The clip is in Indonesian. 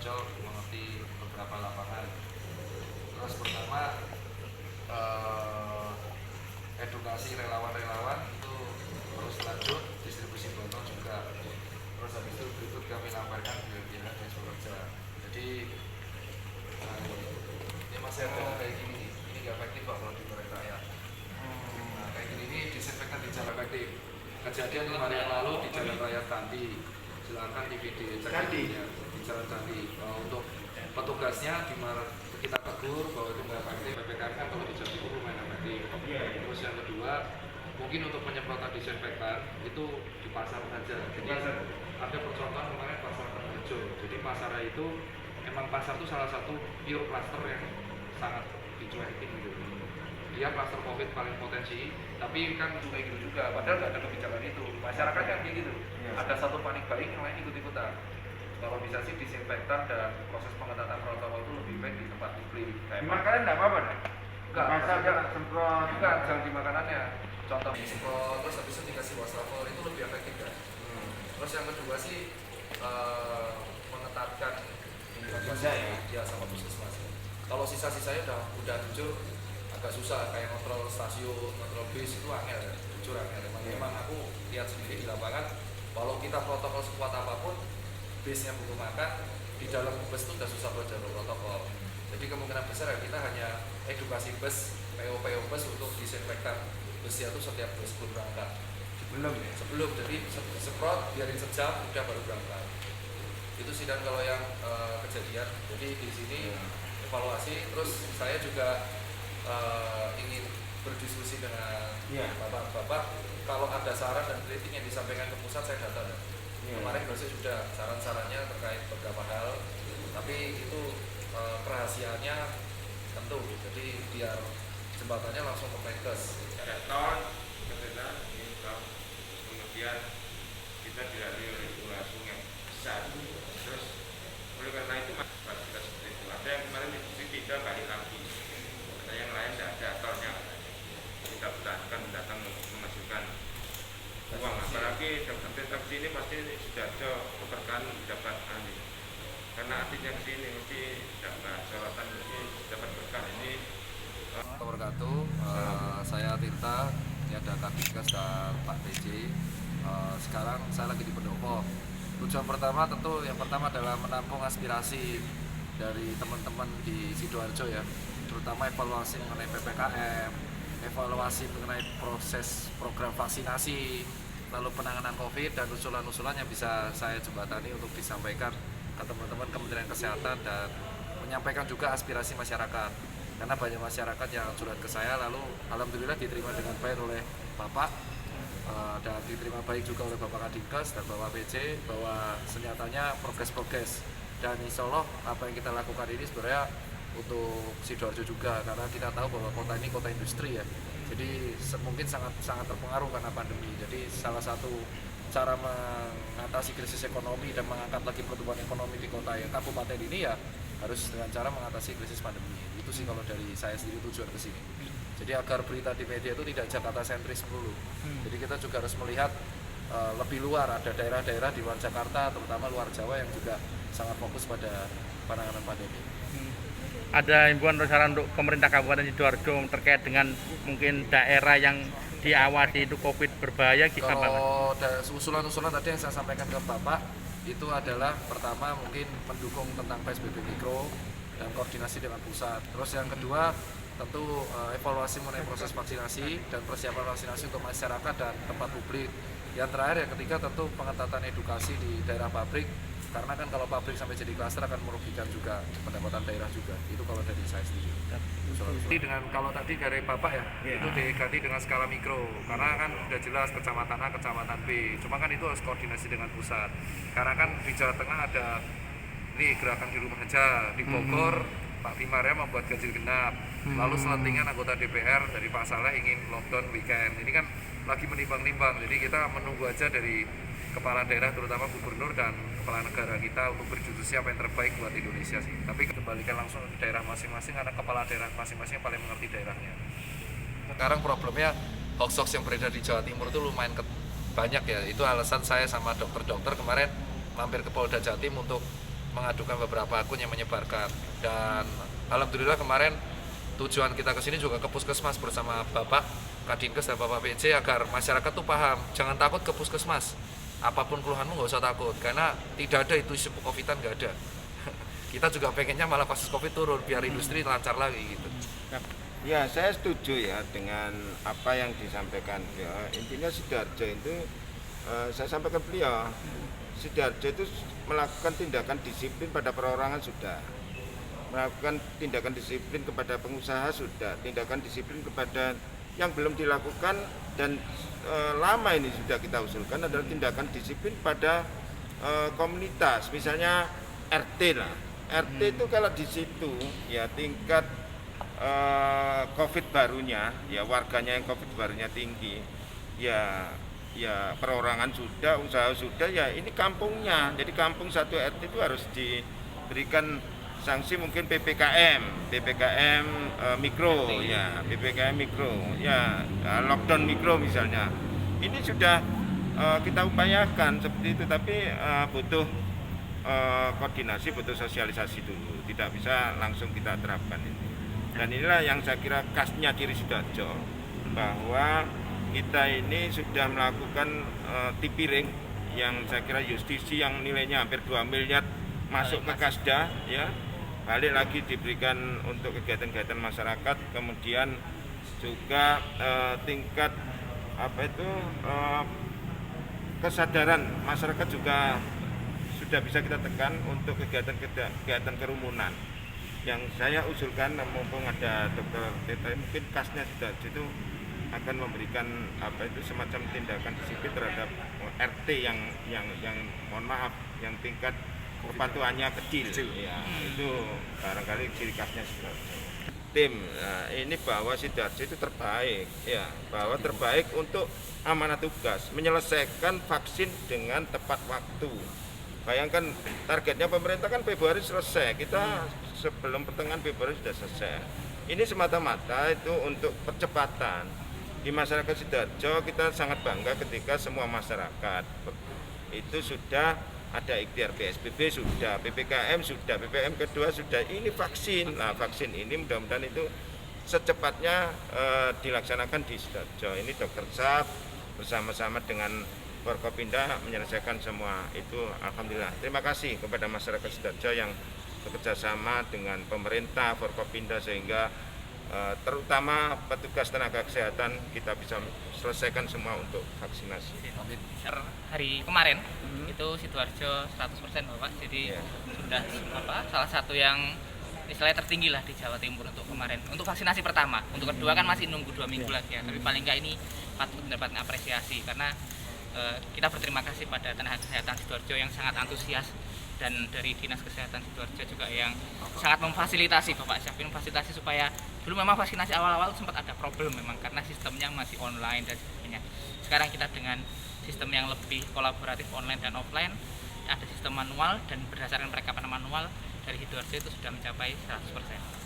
Sidoarjo mengerti beberapa lapangan. Terus pertama edukasi relawan-relawan itu terus lanjut, distribusi bantuan juga. Terus habis itu berikut kami lampirkan ke pihak Desa Kerja. Jadi ini masih ada kayak gini, ini nggak efektif Pak kalau digoreng rakyat. Nah kayak gini ini disinfektan di jalan efektif. Kejadian 5 hari yang lalu di Jalan Raya Candi, silakan di video di Jalan Candi. Untuk petugasnya kita tegur bahwa itu nggak efektif. PPKM kan kalau di Jawa Timur lumayan efektif. Terus yang kedua, mungkin untuk penyemprotan disinfektan itu di pasar saja. Jadi ada percontohan kemarin pasar Terjo. Jadi pasar itu emang pasar itu salah satu pure cluster yang sangat dicuekin gitu. Dia cluster COVID paling potensi, tapi kan kayak gitu juga. Padahal nggak ada kebijakan itu. Masyarakatnya kayak gitu. Ada satu panik buying, yang lain ikut-ikutan. Kalau bisa sih disinfektan dan proses pengetatan protokol itu lebih baik di tempat publik. Memang kalian nggak apa-apa deh? Enggak, maksudnya semprot. Enggak, jangan di makanannya. Contoh semprot, terus habis itu dikasih wastafel itu lebih efektif kan. Terus yang kedua sih mengetatkan ya sama puskesmas. Kalau sisa-sisanya udah jujur agak susah, kayak kontrol stasiun, kontrol bis itu angel ya, jujur angel. Memang aku lihat sendiri di lapangan, walau kita protokol sekuat apapun, bisnya butuh makan, di dalam bus itu udah susah buat jalur protokol. Jadi kemungkinan besar ya kita hanya edukasi bus, PO bus untuk disinfektan busnya itu setiap bus sebelum berangkat. Sebelum, jadi semprot, biarin sejam, udah baru berangkat. Itu sih. Dan kalau yang kejadian, jadi di sini evaluasi, terus saya juga ingin berdiskusi dengan bapak-bapak. Kalau ada saran dan kritik yang disampaikan ke pusat, saya data. Kemarin Gresik sudah saran-sarannya terkait beberapa hal, tapi itu kerahasiaannya tentu, jadi biar jembatannya langsung ke Menkes. Ada ton, kemudian kemudian kita dilalui oleh dua sungai besar. Terus oleh karena itu kita seperti itu. Ada yang kemarin diskusi 3 kali lagi. Ada yang lain tidak ada tolnya. Kita akan datang memasukkan uang. Apalagi sampai sini pasti sudah ada keberkahan dapat ahli. Karena artinya ke sini mesti dapat sorotan, mesti dapat berkah ini. Wabarakatuh, saya Tirta, ini ada Kadikes dan Pak TJ. Sekarang saya lagi di Pendopo. Tujuan pertama tentu yang pertama adalah menampung aspirasi dari teman-teman di Sidoarjo ya, terutama evaluasi mengenai PPKM, evaluasi mengenai proses program vaksinasi, lalu penanganan COVID dan usulan-usulan yang bisa saya jembatani untuk disampaikan ke teman-teman Kementerian Kesehatan dan menyampaikan juga aspirasi masyarakat. Karena banyak masyarakat yang curhat ke saya, lalu alhamdulillah diterima dengan baik oleh Bapak dan diterima baik juga oleh Bapak Kadikes dan Bapak PJ bahwa senyatanya progres dan insya Allah apa yang kita lakukan ini sebenarnya untuk Sidoarjo juga, karena kita tahu bahwa kota ini kota industri ya, jadi mungkin sangat terpengaruh karena pandemi. Jadi salah satu cara mengatasi krisis ekonomi dan mengangkat lagi pertumbuhan ekonomi di kota yang kabupaten ini ya harus dengan cara mengatasi krisis pandemi. Itu sih kalau dari saya sendiri tujuan ke sini. Jadi agar berita di media itu tidak Jakarta sentris melulu. Jadi kita juga harus melihat lebih luar, ada daerah-daerah di luar Jakarta, terutama luar Jawa yang juga sangat fokus pada penanganan pandemi. Ada himbauan atau saran untuk pemerintah Kabupaten Sidoarjo terkait dengan mungkin daerah yang diawasi itu COVID berbahaya gitu? Kalau usulan-usulan tadi yang saya sampaikan ke Bapak itu adalah pertama mungkin mendukung tentang PSBB mikro dan koordinasi dengan pusat. Terus yang kedua tentu evaluasi mengenai proses vaksinasi dan persiapan vaksinasi untuk masyarakat dan tempat publik. Yang terakhir yang ketiga tentu pengetatan edukasi di daerah pabrik, karena kan kalau pabrik sampai jadi klaster akan merugikan juga pendapatan daerah juga. Itu kalau dari saya sendiri. Dengan kalau tadi dari Bapak ya, itu diganti dengan skala mikro, karena kan sudah jelas kecamatan A, kecamatan B. Cuma kan itu harus koordinasi dengan pusat. Karena kan di Jawa Tengah ada ini gerakan di rumah aja, di Bogor Pak Bimarya membuat ganjil genap. Lalu selentingan anggota DPR dari Pak Saleh ingin lockdown weekend. Ini kan lagi menimbang-nimbang. Jadi kita menunggu aja dari kepala daerah terutama gubernur dan kepala negara kita untuk berdiskusi apa yang terbaik buat Indonesia sih. Tapi kembalikan langsung ke daerah masing-masing karena kepala daerah masing-masing paling mengerti daerahnya. Sekarang problemnya hoax-hoax yang beredar di Jawa Timur itu lumayan banyak ya. Itu alasan saya sama dokter-dokter kemarin mampir ke Polda Jatim untuk mengadukan beberapa akun yang menyebarkan. Dan alhamdulillah kemarin tujuan kita ke sini juga ke puskesmas bersama Bapak Kadinkes dan Bapak PJ agar masyarakat tuh paham, jangan takut ke puskesmas. Apapun keluhanmu nggak usah takut, karena tidak ada itu isu COVID-an, nggak ada. Kita juga pengennya malah kasus COVID turun biar industri lancar lagi gitu. Ya, saya setuju ya dengan apa yang disampaikan. Ya, intinya Sidoarjo itu saya sampaikan beliau, Sidoarjo itu melakukan tindakan disiplin pada perorangan sudah, melakukan tindakan disiplin kepada pengusaha sudah, tindakan disiplin kepada yang belum dilakukan dan lama ini sudah kita usulkan adalah tindakan disiplin pada komunitas, misalnya RT lah. RT itu kalau di situ ya tingkat COVID barunya, ya warganya yang COVID barunya tinggi, ya perorangan sudah, usaha sudah, ya ini kampungnya. Jadi kampung satu RT itu harus diberikan sanksi mungkin PPKM mikro, ya PPKM mikro, ya lockdown mikro misalnya. Ini sudah kita upayakan seperti itu, tapi butuh koordinasi, butuh sosialisasi dulu. Tidak bisa langsung kita terapkan ini. Dan inilah yang saya kira khasnya Ciri Sidoarjo, bahwa kita ini sudah melakukan tipiring yang saya kira justisi yang nilainya hampir 2 miliar masuk ke Kasda, ya balik lagi diberikan untuk kegiatan-kegiatan masyarakat. Kemudian juga tingkat kesadaran masyarakat juga sudah bisa kita tekan untuk kegiatan kerumunan. Yang saya usulkan, mumpung ada Dr. Teta, mungkin kasnya itu akan memberikan semacam tindakan disiplin terhadap RT yang mohon maaf, yang tingkat kepatuhannya kecil. Ya, itu barangkali ciri khasnya Sidoarjo. Tim, ini bahwa Sidoarjo itu terbaik, ya, bahwa terbaik untuk amanah tugas, menyelesaikan vaksin dengan tepat waktu. Bayangkan targetnya pemerintah kan Februari selesai, kita sebelum pertengahan Februari sudah selesai. Ini semata-mata itu untuk percepatan. Di masyarakat Sidoarjo kita sangat bangga ketika semua masyarakat itu sudah ada ikhtiar, PSBB sudah, PPKM sudah, PPKM kedua sudah, ini vaksin. Nah, vaksin ini mudah-mudahan itu secepatnya dilaksanakan di Sidoarjo. Ini Dokter Saf bersama-sama dengan Forkopimda menyelesaikan semua itu, alhamdulillah. Terima kasih kepada masyarakat Sidoarjo yang bekerja sama dengan pemerintah, Forkopimda, sehingga terutama petugas tenaga kesehatan kita bisa selesaikan semua untuk vaksinasi. Amin. Hari kemarin itu Sidoarjo 100% Bapak, jadi sudah salah satu yang istilahnya tertinggi lah di Jawa Timur untuk kemarin, untuk vaksinasi pertama. Untuk kedua kan masih nunggu 2 minggu lagi ya, tapi paling nggak ini patut mendapat apresiasi karena kita berterima kasih pada tenaga kesehatan Sidoarjo yang sangat antusias, dan dari Dinas Kesehatan Sidoarjo juga yang sangat memfasilitasi, Bapak siapin fasilitasi supaya dulu memang vaksinasi awal-awal sempat ada problem memang karena sistemnya masih online dan sebagainya. Sekarang kita dengan sistem yang lebih kolaboratif online dan offline, ada sistem manual, dan berdasarkan perekaman manual dari Sidoarjo itu sudah mencapai 100%.